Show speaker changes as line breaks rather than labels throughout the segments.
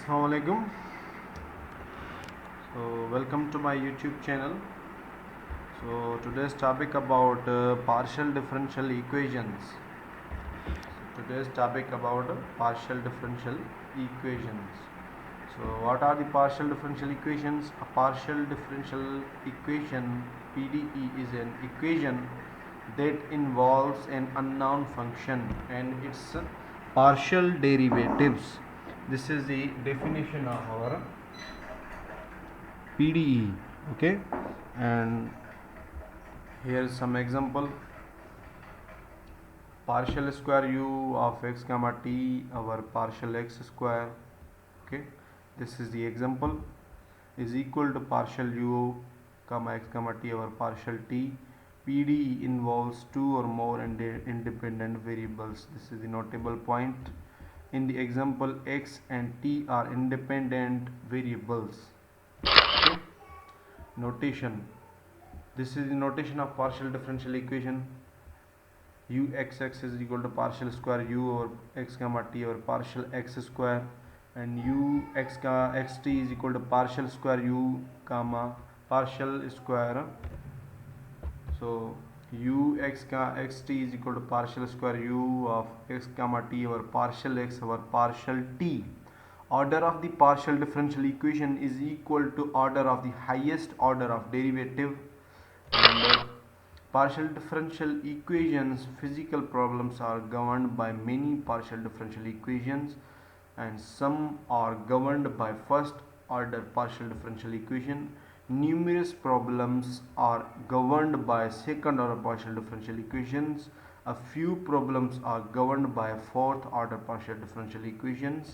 Assalamualaikum. So welcome to my YouTube channel. So today's topic about partial differential equations. Today's topic about partial differential equations. So what are the partial differential equations? A partial differential equation PDE is an equation that involves an unknown function and its partial derivatives. This is the definition of our PDE. Okay, and here is some example. Partial square u of x comma t over partial x square. Okay, this is the example, is equal to partial u comma x comma t over partial t. PDE involves two or more independent variables. This is the notable point. In the example, x and t are independent variables. Okay. Notation. This is the notation of partial differential equation. Uxx is equal to partial square u over x comma t over partial x square, and xt is equal to partial square u comma partial square. So xt is equal to partial square u of x comma t over partial x over partial t. Order of the partial differential equation is equal to order of the highest order of derivative. And partial differential equations, physical problems are governed by many partial differential equations, and some are governed by first order partial differential equation. Numerous problems are governed by second order partial differential equations. A few problems are governed by fourth order partial differential equations.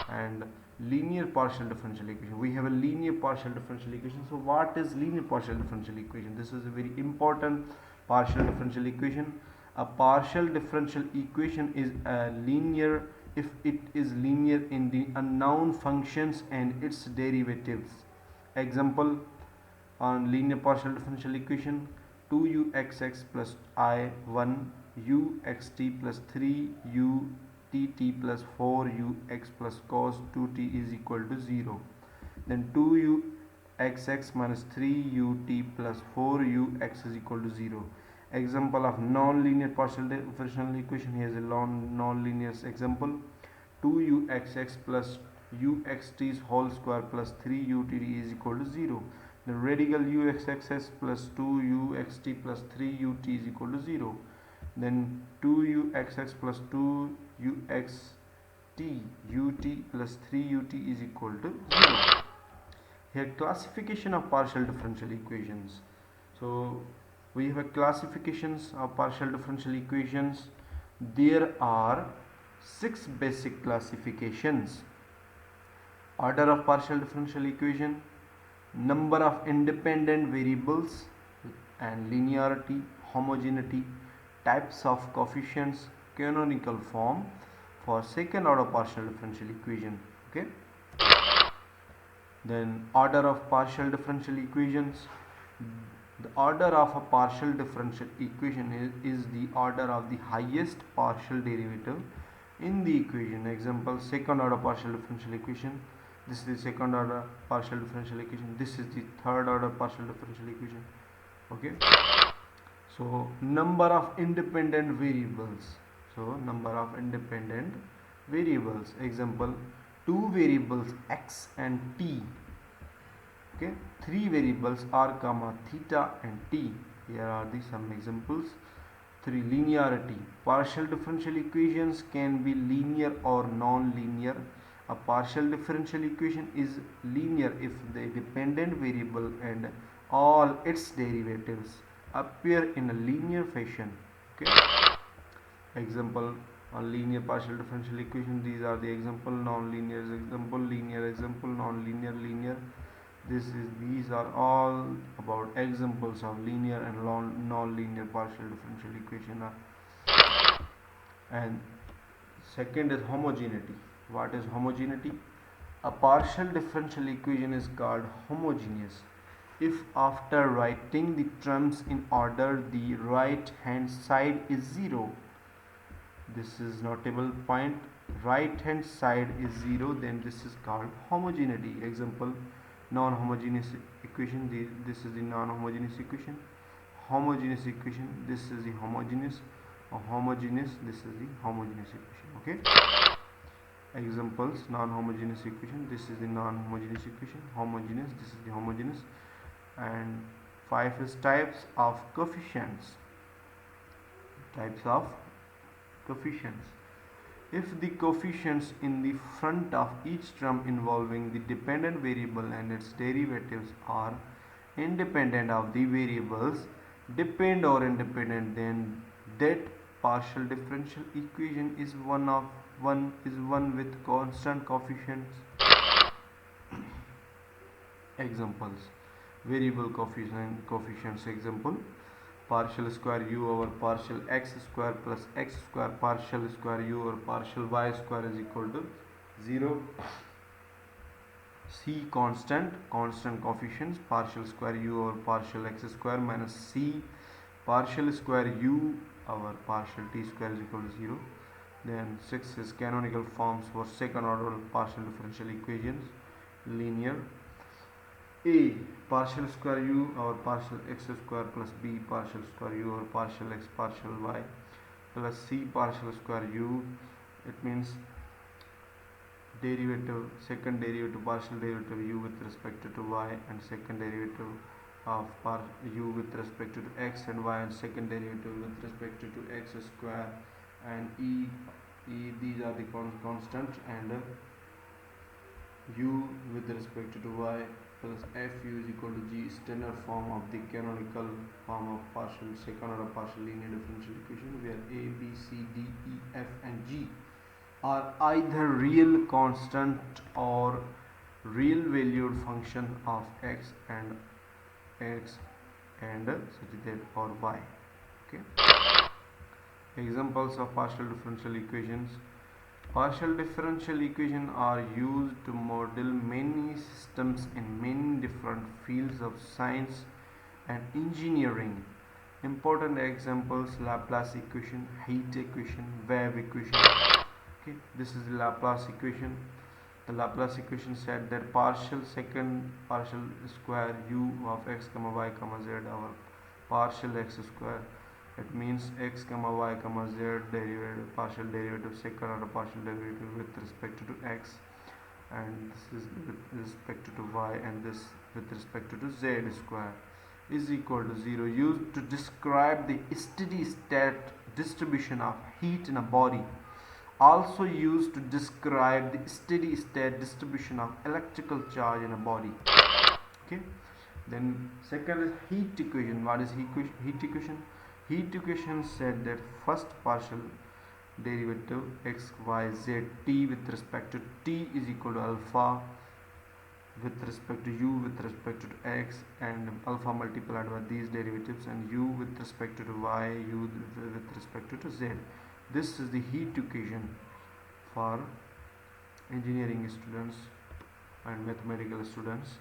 And linear partial differential equation, we have a linear partial differential equation. So what is linear partial differential equation? This is a very important partial differential equation. A partial differential equation is a linear if it is linear in the unknown functions and its derivatives. Example on linear partial differential equation: 2uxx plus I1 uxt plus 3utt plus 4ux plus cos 2t is equal to 0. Then 2uxx minus 3ut plus 4ux is equal to 0. Example of non-linear partial differential equation. Here is a non-linear example: 2uxx plus uxt's whole square plus 3utt is equal to 0. The radical uxx plus 2uxt plus 3ut is equal to 0. Then 2uxx plus 2uxt ut plus 3ut is equal to 0. Here classification of partial differential equations. So we have a classifications of partial differential equations. There are 6 basic classifications: order of partial differential equation, number of independent variables and linearity, homogeneity, types of coefficients, canonical form for second order partial differential equation. Okay, then order of partial differential equations. The order of a partial differential equation is the order of the highest partial derivative in the equation. Example, second order partial differential equation. This is the second order partial differential equation. This is the third order partial differential equation. Okay, so number of independent variables. So number of independent variables. Example, 2 variables x and t. Okay, 3 variables r comma theta and t. Here are the some examples. 3. Linearity. Partial differential equations can be linear or non-linear. A partial differential equation is linear if the dependent variable and all its derivatives appear in a linear fashion. Okay. Example on linear partial differential equation. These are the example: non-linear example, linear example, non-linear, linear. These are all about examples of linear and non-linear partial differential equation. And second is homogeneity. What is homogeneity? A partial differential equation is called homogeneous if after writing the terms in order the right hand side is 0. This is notable point. right hand side is 0, then this is called homogeneity. Example, non-homogeneous equation. This is the non-homogeneous equation. Homogeneous equation, this is the homogeneous. Homogeneous, this is the homogeneous equation. Okay. Examples, non-homogeneous equation, this is the non-homogeneous equation. Homogeneous, this is the homogeneous. And 5 is types of coefficients. Types of coefficients. If the coefficients in the front of each term involving the dependent variable and its derivatives are independent of the variables depend or independent, then that partial differential equation is one with constant coefficients. Examples, variable coefficients. Example, partial square u over partial x square plus x square partial square u over partial y square is equal to 0. C constant coefficients, partial square u over partial x square minus c partial square u over partial t square is equal to 0. Then 6 is canonical forms for second order partial differential equations. Linear. A partial square u over partial x square plus b partial square u over partial x partial y plus c partial square u. It means derivative, second derivative, partial derivative u with respect to y, and second derivative of u with respect to x and y, and second derivative with respect to x square, and these are the constant, and u with respect to y plus fu is equal to g, standard form of the canonical form of partial second order partial linear differential equation, where a, b, c, d, e, f and g are either real constant or real valued function of x and such that or y. Okay. Examples of partial differential equations. Partial differential equations are used to model many systems in many different fields of science and engineering. Important examples: Laplace equation, heat equation, wave equation. Okay, this is the Laplace equation. The Laplace equation said that partial square u of x comma y comma z over partial x square. It means x comma y comma z derivative, partial derivative, second order partial derivative with respect to x, and this is with respect to y, and this with respect to z square is equal to 0, used to describe the steady state distribution of heat in a body. Also used to describe the steady state distribution of electrical charge in a body. Okay. Then second is heat equation. What is heat equation? Heat equation said that first partial derivative x, y, z, t with respect to t is equal to alpha with respect to u with respect to x, and alpha multiplied by these derivatives, and u with respect to y, u with respect to z. This is the heat equation for engineering students and mathematical students.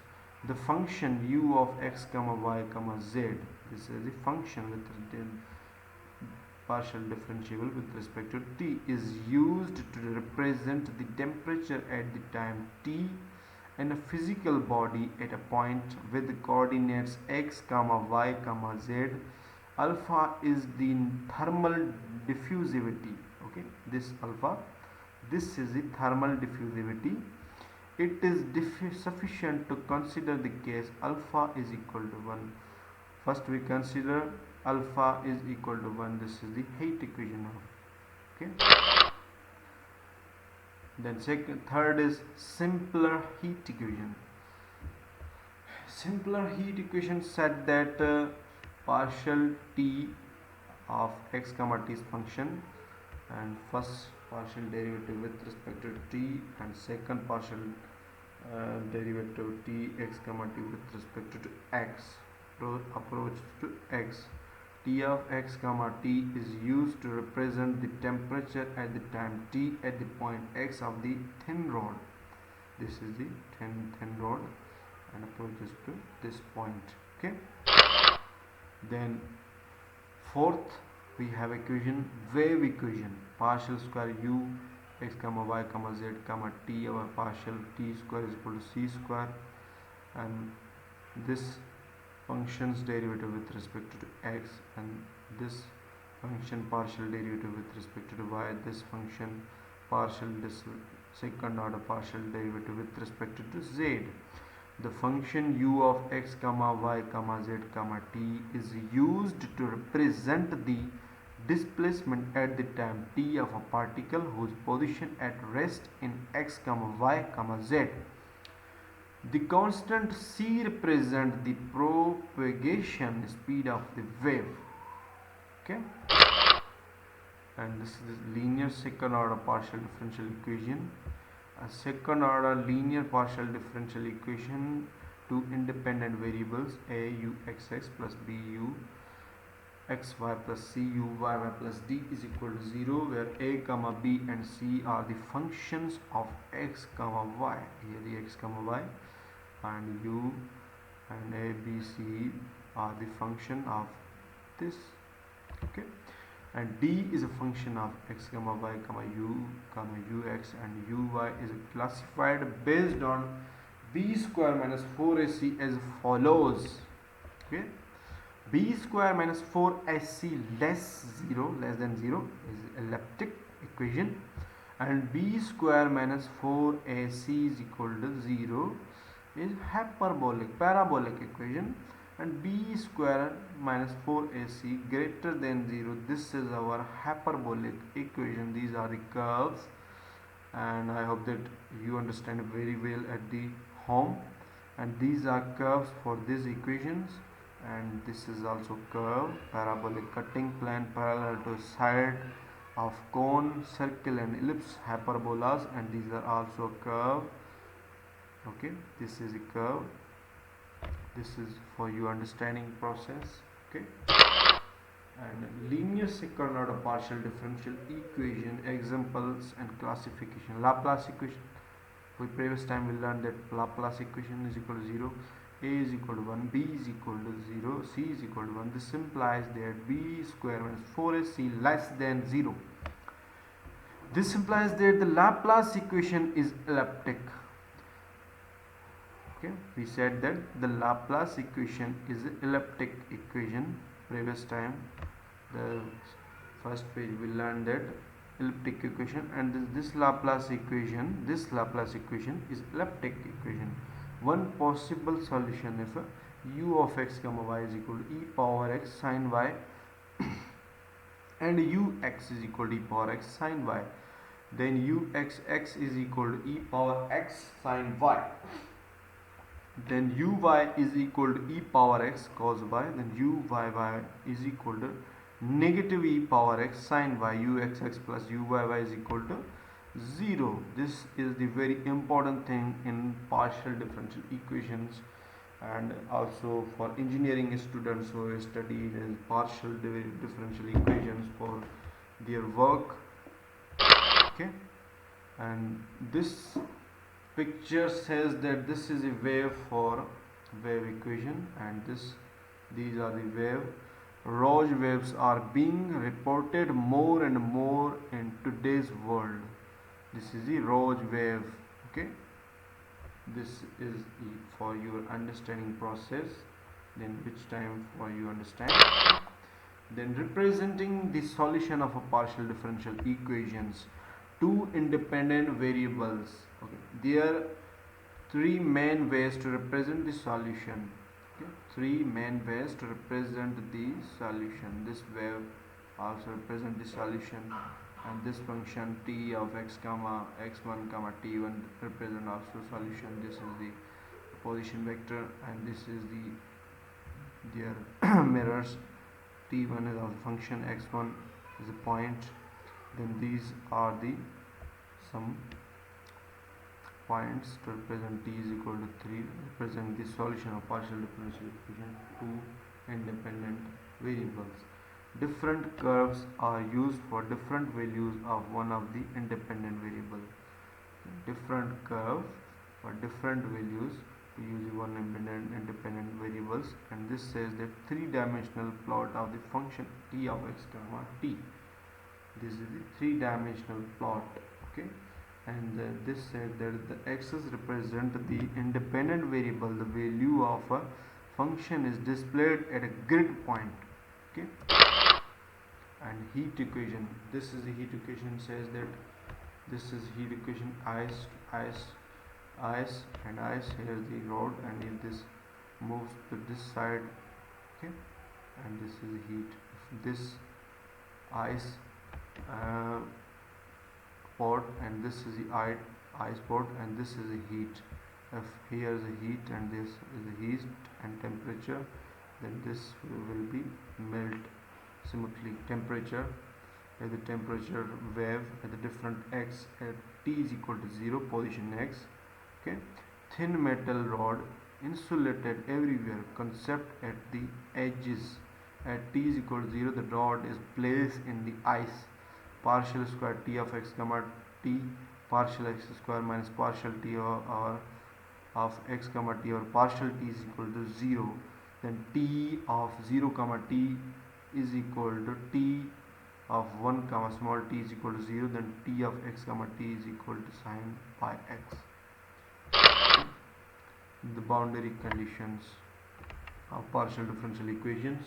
The function u of x comma y comma z, this is the function with the partial differentiable with respect to t, is used to represent the temperature at the time t in a physical body at a point with the coordinates x comma y comma z. Alpha is the thermal diffusivity. Okay, this alpha, this is the thermal diffusivity. It is sufficient to consider the case alpha is equal to 1. First we consider alpha is equal to 1. This is the heat equation of. Okay. Then third is simpler heat equation. Simpler heat equation said that partial t of x comma t is function, and first partial derivative with respect to t, and second partial derivative t x comma t with respect to x, approach to x. T of x comma t is used to represent the temperature at the time t at the point x of the thin rod. This is the thin rod and approaches to this point. Okay. Then fourth we have equation, wave equation. Partial square u x comma y comma z comma t, our partial t square is equal to c square, and this function's derivative with respect to x, and this function partial derivative with respect to y, this function second order partial derivative with respect to z. The function u of x comma y comma z comma t is used to represent the displacement at the time t of a particle whose position at rest in x comma y comma z. The constant c represents the propagation speed of the wave. Okay, and this is linear second order partial differential equation. A second order linear partial differential equation, two independent variables a u x x plus b u x y plus c u y y plus d is equal to 0, where a comma b and c are the functions of x comma y. Here the x comma y, and u and a b c are the function of this. Okay, and d is a function of x comma y comma u ux, and uy is classified based on b square minus 4ac as follows. Okay, b square minus 4ac less than 0 is elliptic equation, and b square minus 4ac is equal to 0 is parabolic equation, and b square minus 4ac greater than 0, this is our hyperbolic equation. These are the curves, and I hope that you understand very well at the home. And these are curves for these equations, and this is also curve, parabolic cutting plane parallel to side of cone, circle and ellipse, hyperbolas, and these are also curve. Okay, this is a curve. This is for your understanding process. Okay, and linear second order partial differential equation examples and classification. Laplace equation, we previous time we learned that Laplace equation is equal to 0, a is equal to 1, b is equal to 0, c is equal to 1. This implies that b square minus 4ac less than 0. This implies that the Laplace equation is elliptic. Okay, we said that the Laplace equation is an elliptic equation. Previous time, the first page, we learned that elliptic equation, and this Laplace equation is elliptic equation. One possible solution, if u of x comma y is equal to e power x sin y and ux is equal to e power x sin y, then uxx is equal to e power x sin y. Then uy is equal to e power x cos y, then uyy is equal to negative e power x sin y, uxx plus uyy is equal to 0. This is the very important thing in partial differential equations, and also for engineering students who study partial differential equations for their work. Okay, and this picture says that this is a wave equation, and these are the wave. Roche waves are being reported more and more in today's world. This is the Roche wave. Okay, this is for your understanding process, then which time for you understand. Then representing the solution of a partial differential equations, two independent variables. Okay, there are three main ways to represent the solution. Okay, three main ways to represent the solution. This wave also represent the solution, and this function t of x comma x1 comma t1 represent also solution. This is the position vector, and this is their mirrors. T1 is our function, x1 is a point. Then these are the some points to represent t is equal to 3, represent the solution of partial differential equation, two independent variables. Different curves are used for different values of one of the independent variable. Different curve for different values to use one independent variables, and this says that three-dimensional plot of the function t of x comma t. This is the three-dimensional plot. Okay, and this said that the x's represent the independent variable. The value of a function is displayed at a grid point. Okay, and heat equation, this is the heat equation, says that this is heat equation ice and ice. Here is the rod, and if this moves to this side, okay, and this is heat. If this ice uh, pot, and this is the ice pot, and this is the heat. If here is the heat and this is the heat and temperature, then this will be melt. Similarly, temperature, at the temperature wave at the different x at t is equal to 0 position x. Okay, thin metal rod insulated everywhere, concept at the edges. At t is equal to 0, the rod is placed in the ice. Partial square t of x comma t partial x square minus partial t or of x comma t or partial t is equal to 0. Then t of 0 comma t is equal to t of 1 comma small t is equal to 0. Then t of x comma t is equal to sine pi x. The boundary conditions of partial differential equations.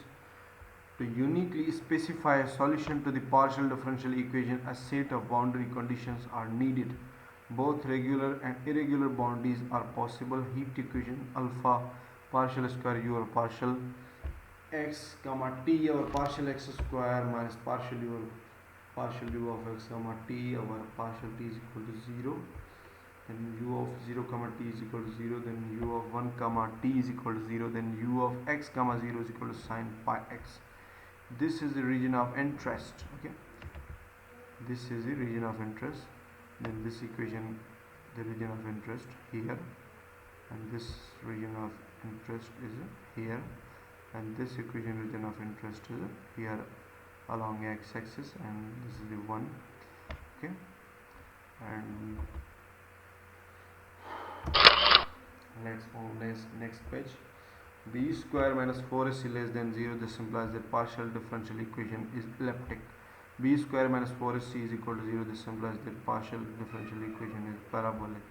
To uniquely specify a solution to the partial differential equation, a set of boundary conditions are needed. Both regular and irregular boundaries are possible. Heat equation alpha partial square u or partial x comma t or partial x square minus partial u of x comma t over partial t is equal to 0. Then u of 0 comma t is equal to 0. Then u of 1 comma t is equal to 0. Then u of x comma 0 is equal to sine pi x. This is the region of interest. Okay, this is the region of interest. Then this equation, the region of interest here, and this region of interest is here, and this equation region of interest is here along x-axis, and this is the 1. Okay, and let's move next page. B square minus 4ac less than 0. This implies that partial differential equation is elliptic. B square minus 4ac is equal to 0. This implies that partial differential equation is parabolic.